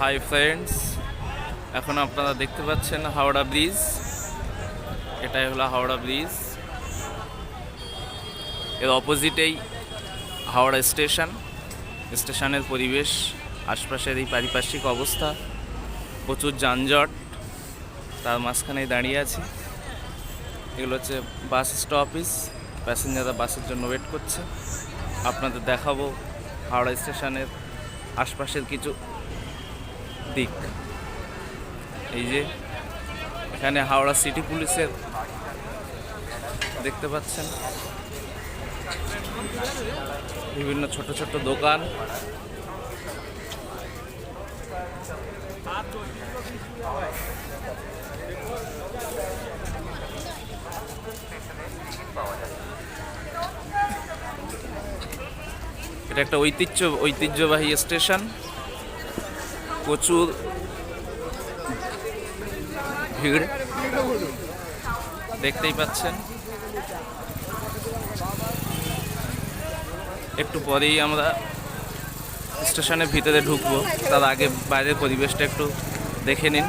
Hi friends, এখন আপনারা দেখতে পাচ্ছেন হাওড়া ব্রিজ। এটাই হলো হাওড়া ব্রিজ। এর অপোজিটেই হাওড়া স্টেশনের পরিবেশ, আশপাশের এই পারিপার্শ্বিক অবস্থা, প্রচুর যানজট, তার মাঝখানেই দাঁড়িয়ে আছি। এগুলো হচ্ছে বাস স্টপিস, প্যাসেঞ্জাররা বাসের জন্য ওয়েট করছে। আপনাদের দেখাবো হাওড়া স্টেশনের আশপাশের কিছু দিক। এই যে এখানে হাওড়া সিটি পুলিশের দেখতে পাচ্ছেন বিভিন্ন ছোট ছোট দোকান। এটা একটা ঐতিহ্যবাহী স্টেশন, প্রচুর ভিড় দেখতেই পাচ্ছেন। একটু পরেই আমরা স্টেশনের ভিতরে ঢুকবো, তার আগে বাইরের পরিবেশটা একটু দেখে নিন।